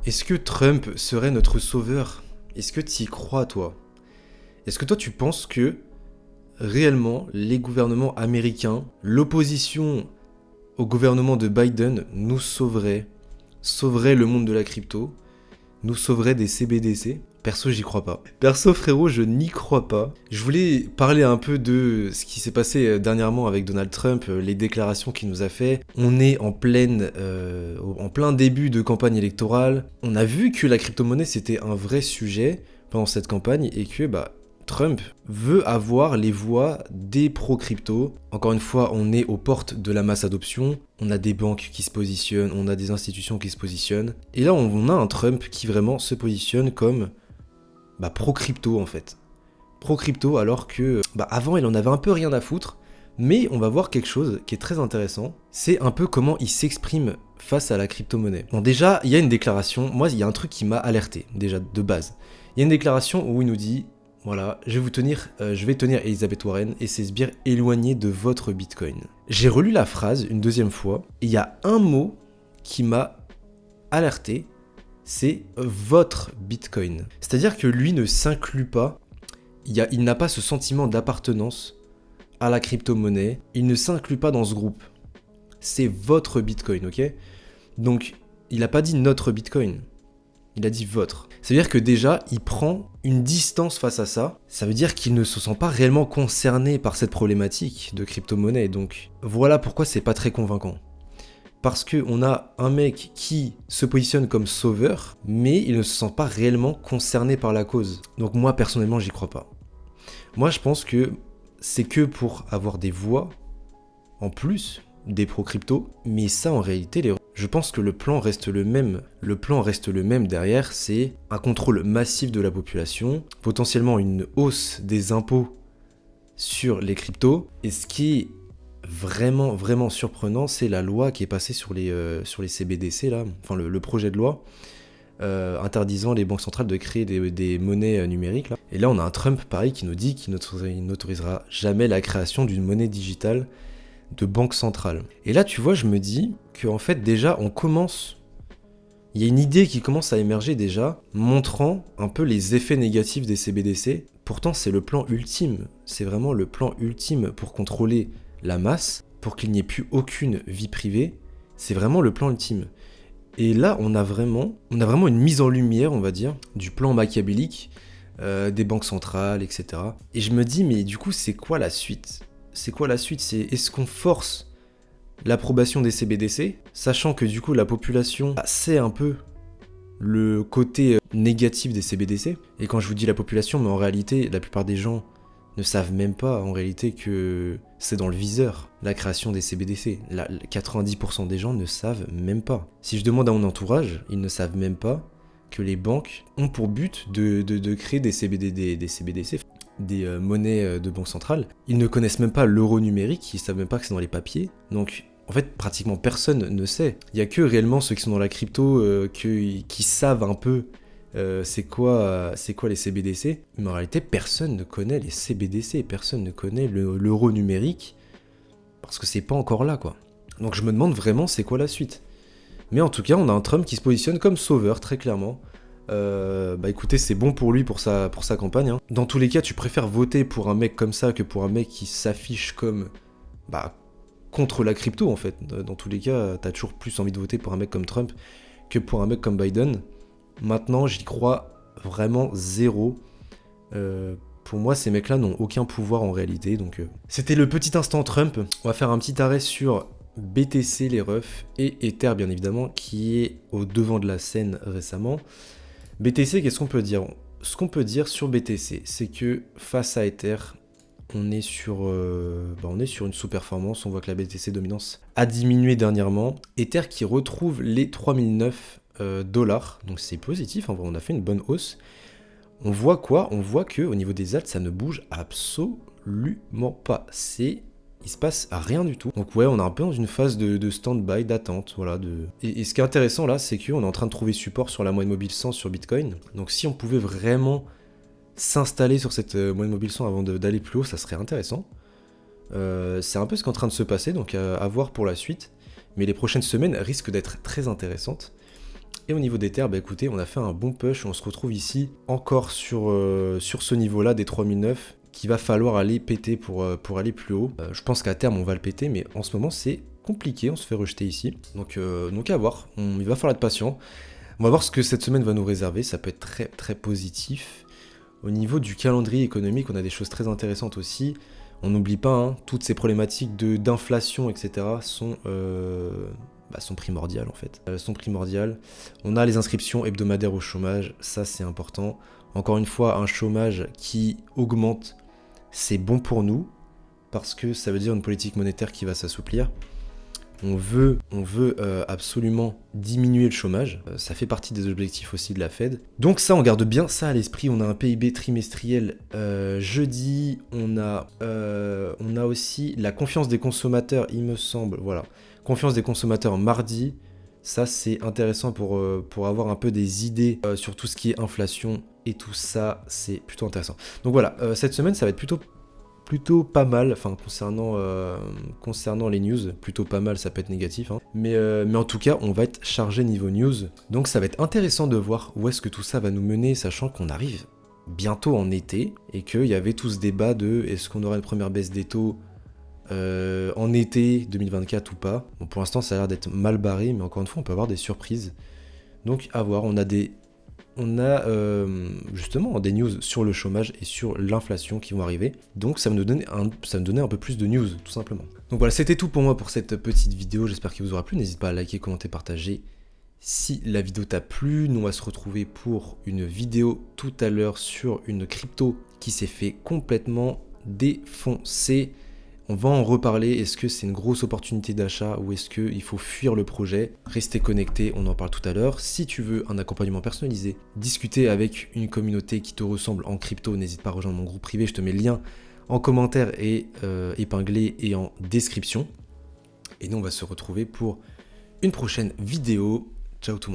Est-ce que Trump serait notre sauveur? Est-ce que tu y crois, toi? Est-ce que toi, tu penses que réellement, les gouvernements américains, l'opposition au gouvernement de Biden nous sauverait le monde de la crypto, nous sauverait des CBDC? Perso, j'y crois pas. Perso, frérot, je n'y crois pas. Je voulais parler un peu de ce qui s'est passé dernièrement avec Donald Trump, les déclarations qu'il nous a fait. On est en plein début de campagne électorale. On a vu que la crypto-monnaie, c'était un vrai sujet pendant cette campagne et que, Trump veut avoir les voix des pro-crypto. Encore une fois, on est aux portes de la masse adoption. On a des banques qui se positionnent, on a des institutions qui se positionnent. Et là, on a un Trump qui vraiment se positionne comme pro-crypto en fait. Pro-crypto alors que avant il en avait un peu rien à foutre, mais on va voir quelque chose qui est très intéressant, c'est un peu comment il s'exprime face à la crypto-monnaie. Bon déjà, il y a une déclaration, moi il y a un truc qui m'a alerté déjà de base. Il y a une déclaration où il nous dit, voilà, je vais tenir Elizabeth Warren et ses sbires éloignés de votre Bitcoin. J'ai relu la phrase une deuxième fois, et il y a un mot qui m'a alerté, c'est votre Bitcoin. C'est-à-dire que lui ne s'inclut pas, il n'a pas ce sentiment d'appartenance à la crypto-monnaie, il ne s'inclut pas dans ce groupe. C'est votre Bitcoin, ok? Donc, il n'a pas dit notre Bitcoin, il a dit votre. Ça veut dire que déjà, il prend une distance face à ça, ça veut dire qu'il ne se sent pas réellement concerné par cette problématique de crypto-monnaie, donc voilà pourquoi c'est pas très convaincant. Parce qu'on a un mec qui se positionne comme sauveur, mais il ne se sent pas réellement concerné par la cause. Donc moi, personnellement, j'y crois pas. Moi, je pense que c'est que pour avoir des voix en plus des pro-crypto, mais ça, en réalité, je pense que le plan reste le même. Le plan reste le même derrière, c'est un contrôle massif de la population, potentiellement une hausse des impôts sur les cryptos, et ce qui est vraiment surprenant, c'est la loi qui est passée sur les CBDC là, enfin le projet de loi interdisant les banques centrales de créer des monnaies numériques là. Et là on a un Trump pareil qui nous dit qu'il n'autorisera jamais la création d'une monnaie digitale de banque centrale. Et là tu vois, je me dis qu'en fait déjà il y a une idée qui commence à émerger déjà, montrant un peu les effets négatifs des CBDC. Pourtant c'est le plan ultime, c'est vraiment le plan ultime pour contrôler la masse, pour qu'il n'y ait plus aucune vie privée, c'est vraiment le plan ultime. Et là, on a vraiment une mise en lumière, on va dire, du plan machiavélique, des banques centrales, etc. Et je me dis, mais du coup, c'est quoi la suite? Est-ce qu'on force l'approbation des CBDC, sachant que du coup, la population sait un peu le côté négatif des CBDC? Et quand je vous dis la population, mais en réalité, la plupart des gens ne savent même pas en réalité que c'est dans le viseur, la création des CBDC. 90% des gens ne savent même pas. Si je demande à mon entourage, ils ne savent même pas que les banques ont pour but de créer des CBDC, des monnaies de banque centrale. Ils ne connaissent même pas l'euro numérique, ils savent même pas que c'est dans les papiers. Donc, en fait, pratiquement personne ne sait. Il y a que réellement ceux qui sont dans la crypto qui savent un peu c'est quoi les CBDC, mais en réalité personne ne connaît les CBDC, personne ne connaît l'euro numérique, parce que c'est pas encore là quoi. Donc je me demande vraiment c'est quoi la suite. Mais en tout cas on a un Trump qui se positionne comme sauveur très clairement. Écoutez, c'est bon pour lui, pour sa campagne hein. Dans tous les cas tu préfères voter pour un mec comme ça que pour un mec qui s'affiche comme contre la crypto en fait. Dans tous les cas t'as toujours plus envie de voter pour un mec comme Trump que pour un mec comme Biden. Maintenant, j'y crois vraiment zéro. Pour moi, ces mecs-là n'ont aucun pouvoir en réalité. Donc, c'était le petit instant Trump. On va faire un petit arrêt sur BTC, les refs, et Ether, bien évidemment, qui est au devant de la scène récemment. BTC, qu'est-ce qu'on peut dire? Ce qu'on peut dire sur BTC, c'est que face à Ether, on est sur une sous-performance. On voit que la BTC dominance a diminué dernièrement. Ether qui retrouve les 3009 dollars, donc c'est positif, en vrai, on a fait une bonne hausse. On voit quoi? On voit que au niveau des alts, ça ne bouge absolument pas. Il se passe rien du tout. Donc ouais, on est un peu dans une phase de stand-by, d'attente, voilà. Et ce qui est intéressant là, c'est qu'on est en train de trouver support sur la moyenne mobile 100 sur Bitcoin. Donc si on pouvait vraiment s'installer sur cette moyenne mobile 100 avant d'aller plus haut, ça serait intéressant. C'est un peu ce qui est en train de se passer, donc à voir pour la suite. Mais les prochaines semaines risquent d'être très intéressantes. Et au niveau d'Ether, bah écoutez, on a fait un bon push, on se retrouve ici encore sur ce niveau-là des 3009 qu'il va falloir aller péter pour aller plus haut. Je pense qu'à terme on va le péter, mais en ce moment c'est compliqué, on se fait rejeter ici. Donc à voir, il va falloir être patient. On va voir ce que cette semaine va nous réserver, ça peut être très très positif. Au niveau du calendrier économique, on a des choses très intéressantes aussi. On n'oublie pas, hein, toutes ces problématiques d'inflation, etc. sont primordiales en fait. Sont primordiales. On a les inscriptions hebdomadaires au chômage, ça c'est important. Encore une fois, un chômage qui augmente, c'est bon pour nous, parce que ça veut dire une politique monétaire qui va s'assouplir. On veut absolument diminuer le chômage, ça fait partie des objectifs aussi de la Fed. Donc ça, on garde bien ça à l'esprit. On a un PIB trimestriel jeudi, on a aussi la confiance des consommateurs, il me semble, voilà. Confiance des consommateurs mardi, ça c'est intéressant pour avoir un peu des idées sur tout ce qui est inflation et tout ça, c'est plutôt intéressant. Donc voilà, cette semaine ça va être plutôt pas mal, enfin concernant les news, plutôt pas mal, ça peut être négatif, hein. Mais en tout cas, on va être chargé niveau news, donc ça va être intéressant de voir où est-ce que tout ça va nous mener, sachant qu'on arrive bientôt en été, et qu'il y avait tout ce débat de est-ce qu'on aura une première baisse des taux en été 2024 ou pas. Bon, pour l'instant, ça a l'air d'être mal barré, mais encore une fois, on peut avoir des surprises. Donc à voir, on a justement des news sur le chômage et sur l'inflation qui vont arriver. Donc ça va nous donner un peu plus de news, tout simplement. Donc voilà, c'était tout pour moi pour cette petite vidéo. J'espère qu'il vous aura plu. N'hésite pas à liker, commenter, partager. Si la vidéo t'a plu, nous on va se retrouver pour une vidéo tout à l'heure sur une crypto qui s'est fait complètement défoncer. On va en reparler, est-ce que c'est une grosse opportunité d'achat ou est-ce qu'il faut fuir le projet? Restez connectés, on en parle tout à l'heure. Si tu veux un accompagnement personnalisé, discuter avec une communauté qui te ressemble en crypto, n'hésite pas à rejoindre mon groupe privé, je te mets le lien en commentaire et épinglé et en description. Et nous on va se retrouver pour une prochaine vidéo. Ciao tout le monde.